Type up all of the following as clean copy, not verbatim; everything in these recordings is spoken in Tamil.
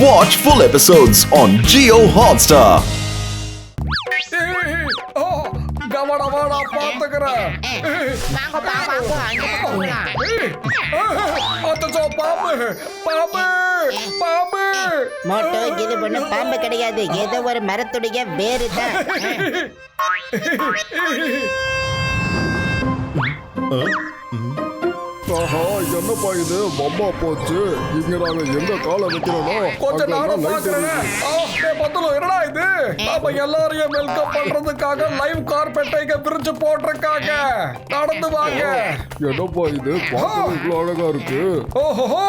Watch full episodes on Jio Hotstar. கவனமாடா பாத்துக்கிறேன். மோட்டோ இது ஒண்ணு பாம்பு கிடையாது, ஏதோ ஒரு மரத்துடைய வேறு தான். என்னப்பா இது பம்பா போச்சு. இங்க நாங்க எங்க கால வைக்கிறோம் கொஞ்ச நேரம் பாக்குறேன். என்னடா இது? நாம எல்லாரையும் வெல்கம் பண்றதுக்காக லைவ் கார்பெட்டை இங்க பிரிச்சு போட்டிருக்காங்க. நடந்து வாங்க. என்னப்பா இது பார்க்க இவ்வளவு அழகா இருக்கு. ஓஹோ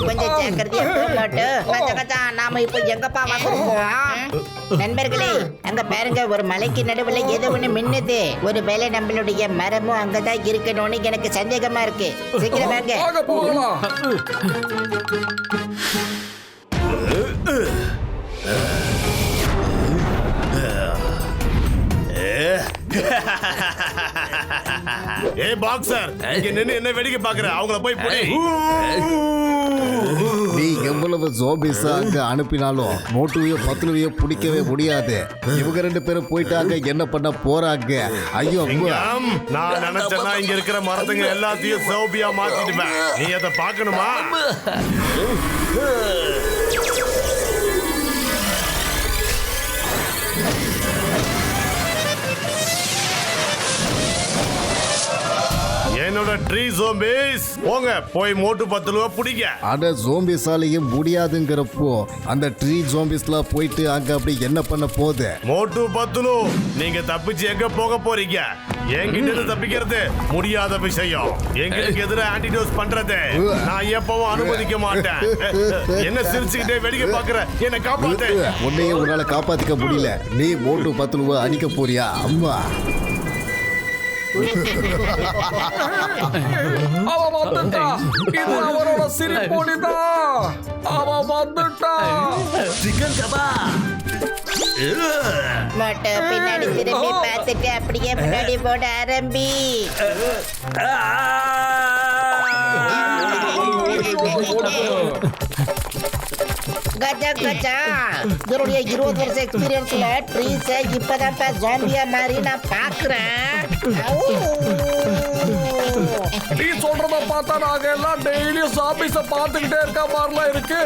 கொஞ்சம் ஜாக்கிரதையா போ மோட்டோ. கச்சா நாம இப்போ எங்கப்பா வந்திருக்கோம்? நண்பர்களே, அங்க பாருங்க, ஒரு மலைக்கு நடுவுல ஏதோ ஒண்ணு மின்னுது. ஒரு வேளை நம்மளுடைய மரமும் அங்கதான் இருக்கணும்னு எனக்கு சந்தேகமா இருக்கு. சீக்கிரம் வாங்க. போகலாம். ஏ பாக்ஸர், இங்க நின்னு என்ன வேடிக்கை பாக்குற? அவங்கள போய் புடி. நீ எவ்வளவு ஜோம்பிஸா அங்க அனுப்பினாலும் மோட்டுவையோ பத்துலவையோ பிடிக்கவே முடியாது. இவங்க ரெண்டு பேரும் போயிட்டாங்க, என்ன பண்ண போறாங்க? ஐயோ, நான் நினைச்சேன்னா இங்க இருக்கிற மரத்துங்க எல்லாத்தையும் சோபியா மாத்திடுவேன். நீ அதை பார்க்கணுமா? என்னோட ட்ரீ ஜோம்பிஸ், போங்க போய் மோட்டு பத்துலவா பிடிங்க. அட ஜோம்பிஸாலையும் முடியாதுங்கிறப்போ அந்த ட்ரீ ஜோம்பிஸ்ல போயிட்டு அங்க அப்படி என்ன பண்ண போகுது? மோட்டு பத்துலு, நீங்க தப்பிச்சு எங்க போக போறீங்க? என்கிட்ட இருந்து தப்பிக்கிறது முடியாத விஷயம். எங்களுக்கு எதிராக ஆன்டிடோஸ் பண்றது நான் எப்பவும் அனுமதிக்க மாட்டேன். என்ன சிரிச்சுக்கிட்டே வேடிக்கை பாக்குற? என்ன காப்பாத்து. உன்னையே உன்னால காப்பாத்திக்க முடியல. நீ மோட்டு பத்துலுவ அடிக்க போறியா? அம்மா, அவன் வந்துட்டா. இது அவரோட சிரிப்பொலிதான். அவன் வந்துட்டா. Chicken kebab. மோட்டோ பின்னாடி திரும்பி பார்த்துட்டு அப்படியே முன்னாடி போட ஆரம்பி. கஜா கஜா, இதனுடைய 20 வருஷம் எக்ஸ்பீரியன்ஸ்ல ட்ரீஸ இப்பதான் ஜாம்பியா மாதிரி நான் பாக்குறேன். நீ சொல்றத பார்த்தா நாங்க எல்லாம் டெய்லியும் சாபிஸ பாத்துக்கிட்டே இருக்க மாதிரிலாம் இருக்கு.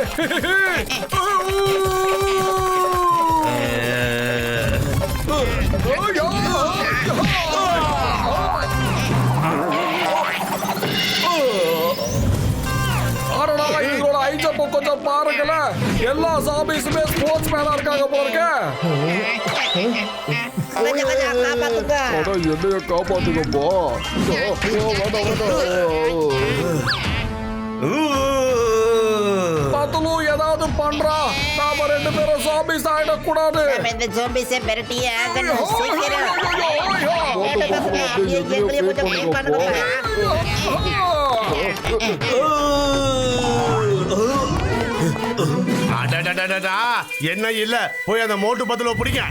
இவரோட ஐஜப்ப கொஞ்சம் பாருங்கள. எல்லா சாபிஸுமே ஸ்போர்ட்ஸ் மேனா இருக்காங்க போல. என்னைய காப்பாத்துக்கப்பா. பத்துலு ஏதாவது பண்றா. நாம ரெண்டு பேரும் சாபிஸ் ஆயிடக்கூடாது. இந்த ஜாம்பிஸை பெரட்டியே ஆகணும். சீக்கிரம் என்ன இல்ல, போய் அந்த மோட்டு பத்துல பிடிங்க.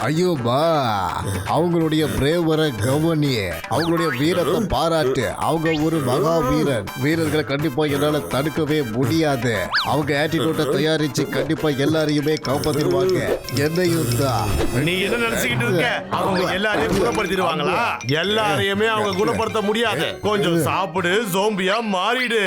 ஐயோ பா, அவங்களுடைய பிரேவரை கவனி, அவங்களுடைய வீரத்தை பாராட்டு. அவங்க ஒரு மகா வீரன். வீரர்களை கண்டிப்பா என்னால தடுக்கவே முடியாது. அவங்க ஆட்டிடியூட்டை தயாரிச்சு கண்டிப்பா எல்லாரையுமே காப்பாத்திடுவாங்க. என்னையும் தான். நீ என்ன நினைச்சுக்கிட்டு இருக்க? அவங்க எல்லாரையும் குணப்படுத்திடுவாங்களா? எல்லாரையுமே அவங்க குணப்படுத்த முடியாது. கொஞ்சம் சாப்பிடு, ஜோம்பியா மாறிடு.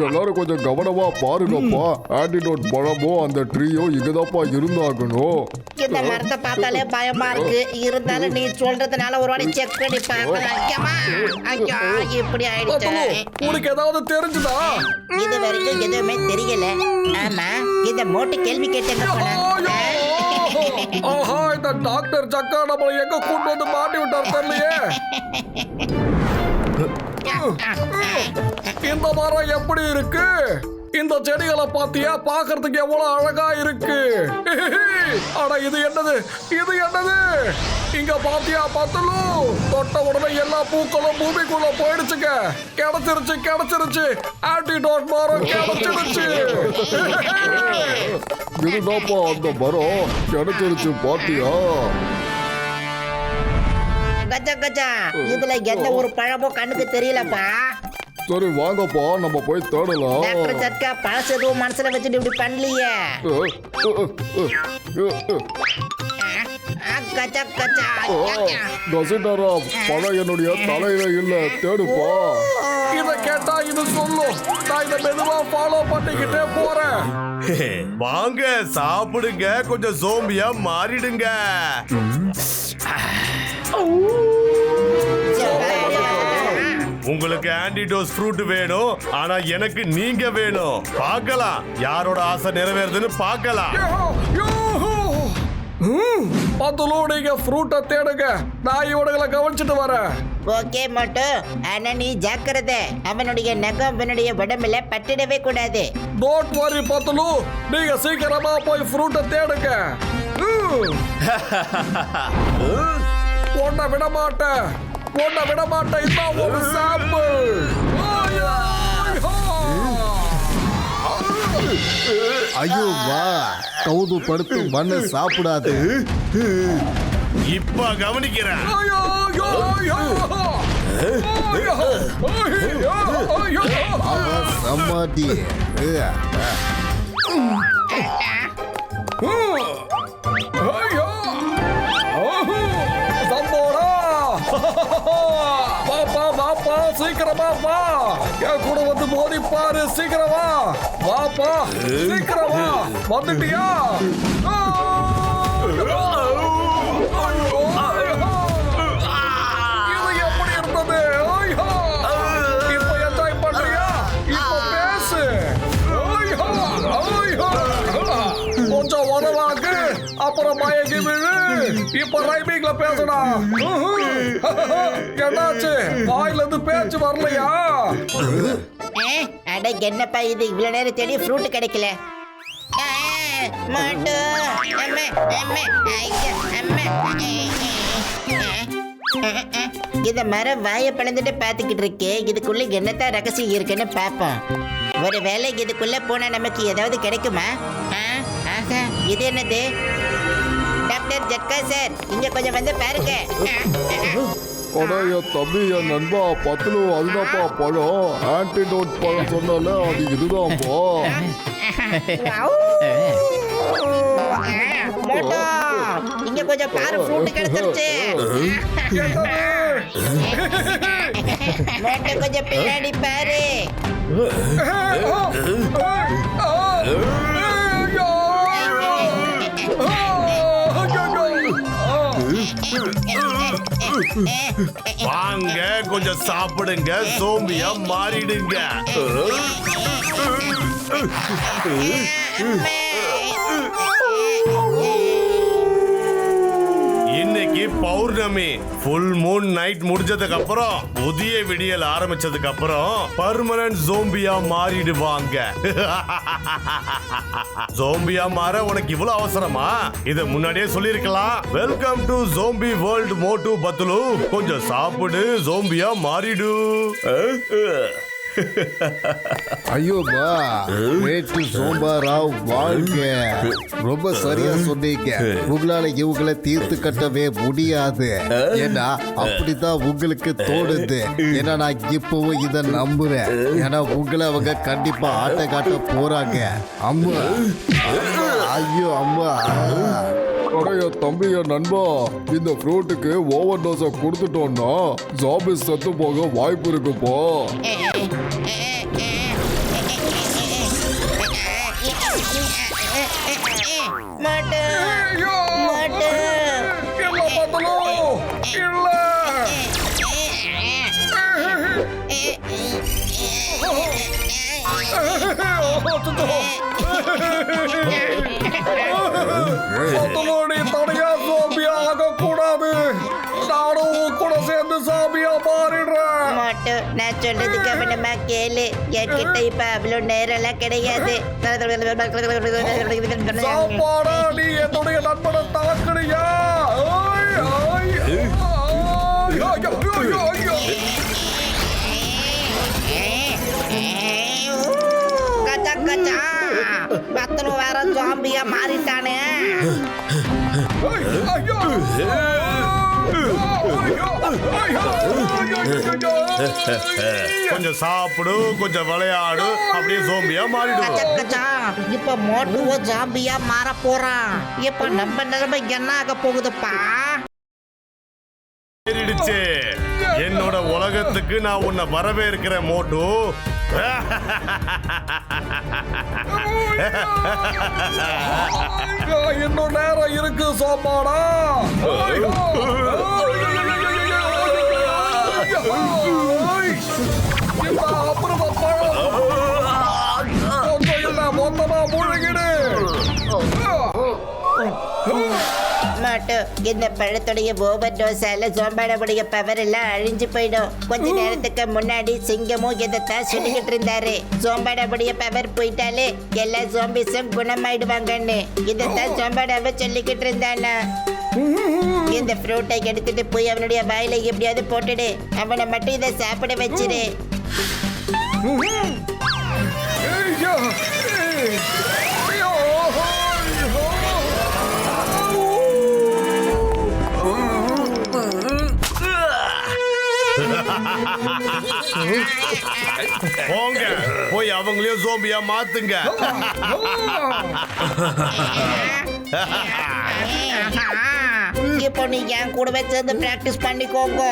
எல்லாரும் கொஞ்சம் கவனமா பாருங்கப்பா. ஆன்டிடோட் பழமோ அந்த ட்ரீயோ இங்கதாப்பா இருந்தாகணும். இந்த மரத்தை பார்த்தாலே பயமா இருக்கு. இருந்தாலும் நீ சொல்றதுனால ஒரு வாட்டி செக் பண்ணி பார்க்கலாம். ஐயா, இப்படி ஆயிடுச்சு. உனக்கு ஏதாவது தெரிஞ்சுதா? இது வரைக்கும் எதுவுமே தெரியல. ஆமா, இந்த மோட்டு கேள்வி கேட்டேங்க. ஆஹா, இந்த டாக்டர் சக்கா நம்மள எங்க கூட்டு வந்து மாட்டி விட்டார் தெரியலையே. இந்த மரம் எப்படி இருக்கு? இந்த செடிகளை பாத்தியா? பாக்குறதுக்கு எவ்வளவு அழகா இருக்கு. ஆனா இது என்னது? இது என்னது? இங்க பாத்தியா பத்துலு? தொட்ட உடனே எல்லா பூக்களும் பூமிக்குள்ள போயிடுச்சுங்க. கிடைச்சிருச்சு கிடைச்சிருச்சு. ஆன்டிடோட் மரம் கிடைச்சிருச்சு. இதுதான்ப்பா அந்த மரம். கிடைச்சிருச்சு பாத்தியா? கஜா கஜா, இதுல எந்த ஒரு பழமும் கண்ணுக்கு தெரியலப்பா. சரி வாங்கப்பா நம்ம போய் தேடலாம் டாக்டர் சட்கா பழசு எதுவும் மனசுல வச்சுட்டு இப்படி பண்ணலையே. கச்சா கச்சா கசிட்டரா பணம் என்னுடைய தலையில இல்ல தேடுப்பா இத கேட்டா இது சொல்லும். நான் இத மெதுவா ஃபாலோ பண்ணிக்கிட்டே போறேன். வாங்க சாப்பிடுங்க, கொஞ்சம் சோம்பியா மாறிடுங்க. உங்களுக்கு ஆன்டிடோஸ் ஃப்ரூட் வேணும், ஆனா எனக்கு நீங்க வேணும். பார்க்கலாம் யாரோட ஆசை நிறைவேறுதுன்னு பார்க்கலாம். பத்துலு நீங்க ஃப்ரூட்டை தேடுங்க, நான் இவனுங்களை கவனிச்சுட்டு வரேன். ஓகே மட்டும் ஆனா நீ ஜாக்கிரதை, அவனுடைய நகம் அவனுடைய உடம்புல பட்டிடவே கூடாது. டோன்ட் வரி பத்துலு, நீங்க சீக்கிரமா போய் ஃப்ரூட்டை தேடுங்க. பொண்ண விட மாட்டேன், பொண்ண விட மாட்டேன். இதான் ஒரு சாம்பிள். ஐயோ வா கவுது படுத்து மண்ணை சாப்பிடாது இப்ப கவனிக்கிறேன். சமாதி சீக்கிரமா வா, என் கூட வந்து மோதி பாரு. சீக்கிரமா வாப்பா, சீக்கிரமா வந்துட்டியா? இது எப்படி இருந்தது? இப்ப என்ஜாய் பண்றியா? இப்ப பேசு. கொஞ்சம் உதவாக்கு, அப்புறம் மயங்கி விழு. இப்ப ரைமிங்ல பேசுடா. என்னாச்சு? வாயில இருந்து பேச்சு வரலையா? அட என்னப்பா இது, இவ்வளவு நேரம் தேடி ஃப்ரூட் கிடைக்கல. இத மரம் வாயை பிளந்துட்டு பாத்துக்கிட்டு இருக்கே, இதுக்குள்ள என்னத்தான் ரகசியம் இருக்குன்னு பாப்போம். ஒரு வேலை இதுக்குள்ள போனா நமக்கு ஏதாவது கிடைக்குமா? இது என்னது? டாக்டர் ஜட்கா சார், இங்க கொஞ்சம் வந்து பாருங்க. என் தம்பி என் நண்பா பத்துலு அதுதான்ப்பா பழம் ஆன்டிடோட் பழம் சொன்னால அது இதுதான்ப்பா இங்க கொஞ்சம் பாரு, ஃப்ரூட் கிடைச்சிருச்சு. கொஞ்சம் பின்னாடி பாரு. வாங்க கொஞ்சம் சாப்பிடுங்க, சோம்பியா மாறிடுங்க. இன்னைக்கு பௌர்ணமி, ஃபுல் மூன் நைட் முடிஞ்சதுக்கு அப்புறம் புதிய விடியல் ஆரம்பிச்சதுக்கு அப்புறம் பர்மனன்ட் ஜோம்பியா மாறிடுவாங்க. ஜோம்பியா மாற உனக்கு இவ்வளவு அவசரமா? இத முன்னாடியே சொல்லிருக்கலாம். வெல்கம் டு ஜோம்பி வேர்ல்ட் மோட்டு பத்துலு. கொஞ்சம் சாப்பிடு, ஜோம்பியா மாறிடு. ஐயோபா வேட்டு சோம்பாராவ் வாழ்க. ரொம்ப சரியா சொன்னீங்க. உங்களால இவங்களை தீர்த்து கட்டவே முடியாது. ஏன்னா அப்படித்தான் உங்களுக்கு தோணுது. ஏன்னா நான் இப்பவும் இதை நம்புறேன். ஏன்னா உங்களை அவங்க கண்டிப்பா ஆட்ட காட்ட போறாங்க. அம்மா ஐயோ அம்மா. தம்பி என் நண்பா, இந்த ஃப்ரூட்டுக்கு ஓவர் டோஸ கொடுத்துட்டோம்னா ஜாம்பிஸ் செத்து போக வாய்ப்பு இருக்குப்பா. தடையா சோம்பியா ஆக கூடாது. நானும் கூட சேர்ந்து சாமியா மாறிடுறேன். நான் சொல்றது கவனமா கேளு. என்கிட்ட இப்ப அவ்வளவு நேரம் எல்லாம் கிடையாது. சாப்பாடா நீ என்னுடைய நண்பனை தாக்குறியா? பத்தனு வேற ஜாம்பியா மாறிட்டானே. கொஞ்சம் சாப்பிடு, கொஞ்சம் விளையாடு, அப்படியே சோம்பியா மாறிடும். கச்சா இப்ப மோட்டுவோ ஜாம்பியா மாற போறான். இப்ப நம்ம நிலைமை என்ன ஆக போகுதுப்பா? ஏறிடுச்சு. என்னோட உலகத்துக்கு நான் உன்னை வரவேற்கிறேன் மோட்டு. இன்னும் நேரம் இருக்கு சோமாடா. அப்புறம் மொத்தமா முழுகிடு. மாட்டு இந்த பழத்துடைய ஓவர் டோஸால சோம்பாடவுடைய பவர் எல்லாம் அழிஞ்சு போயிடும். கொஞ்ச நேரத்துக்கு முன்னாடி சிங்கமும் இதைத்தான் சொல்லிக்கிட்டு இருந்தாரு. சோம்பாடவுடைய பவர் போயிட்டாலே எல்லா சோம்பிஸும் குணமாயிடுவாங்கன்னு. இதைத்தான் சோம்பாடாவ சொல்லிக்கிட்டு இருந்தானா. இந்த ஃப்ரூட்டை எடுத்துட்டு போய் அவனுடைய வாயில எப்படியாவது போட்டுடு. அவனை மட்டும் இதை சாப்பிட வச்சிரு. போங்க, போய் அவங்களையும் சோம்பியா மாத்துங்க. இப்போ நீ என் கூடவே சேர்ந்து பிராக்டிஸ் பண்ணிக்கோங்க.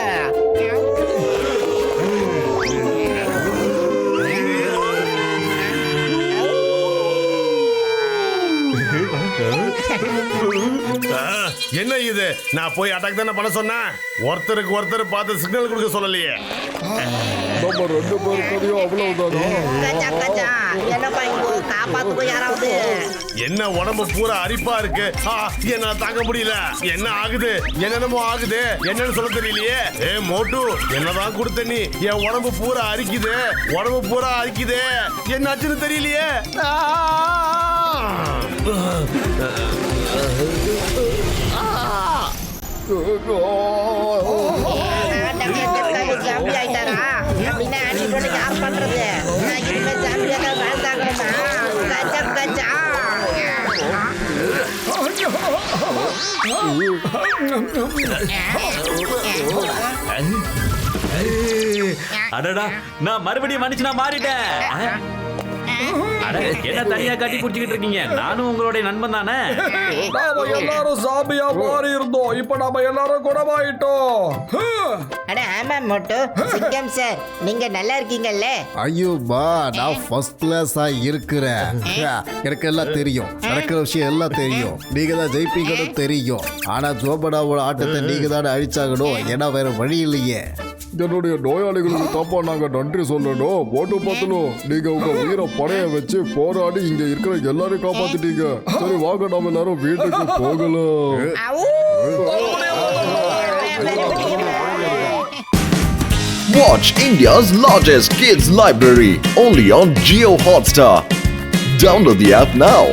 என்ன இது? நான் போய் அட்டாக் தானே பண்ண சொன்னேன். ஒருத்தருக்கு ஒருத்தர் பார்த்து சிக்னல் கொடுக்க சொல்லலையே. நம்ம ரெண்டு பேர் கதையும் அவ்வளவுதானா? என்னப்பா இங்கோ காப்பாத்துக்கோ யாராவது. என்ன உடம்பு பூரா அரிப்பா இருக்கு. என்ன தாங்க முடியல. என்ன ஆகுது? என்னென்னமோ ஆகுது. என்னன்னு சொல்ல தெரியலையே. மோட்டு, என்னதான் கொடுத்த நீ? என் உடம்பு பூரா அரிக்குது. உடம்பு பூரா அரிக்குது. என்னாச்சுன்னு தெரியலையே. ஜாம்பி ஆயிட்டாரா? அப்படின்னா ஆன்டிடோட யார் பண்றது? நான் இனிமே ஜாம்பியா தான் வாழ்ந்தாங்கணுமா? கச்சா கச்சா. அடடா, நான் மறுபடியும் மனுஷனா மாறிட்டேன். அட, என்ன தனியா கட்டி பிடிச்சிக்கிட்டு இருக்கீங்க? நானும் உங்களுடைய நண்பன் தானே. நாம எல்லாரும் சாமியா மாறி இருந்தோம். இப்ப நாம எல்லாரும் குணமாயிட்டோம். அட ஆமா மோட்டு. சிங்கம் சார், நீங்க நல்லா இருக்கீங்கல்ல? ஐயோப்பா, நான் ஃபர்ஸ்ட் கிளாஸா இருக்கிறேன். எனக்கு எல்லாம் தெரியும். நடக்கிற விஷயம் எல்லாம் தெரியும். நீங்க தான் ஜெயிப்பீங்கன்னு தெரியும். ஆனா ஜோபடாவோட ஆட்டத்தை நீங்க தான் அழிச்சாகணும். ஏன்னா வேற வழி இல்லையே. என்னுடைய நோயாளிகளுக்கு தப்பா நாங்க நன்றி சொல்லணும். போட்டு பார்த்தலும் நீங்க உங்க உயிரை படைய வச்சு போராடி இங்க இருக்கிற எல்லாரையும் காப்பாத்திட்டீங்க. சரி வாங்க, நாம எல்லாரும் வீட்டுக்கு போகலாம். Watch India's largest kids library only on Jio Hotstar. Download the app now.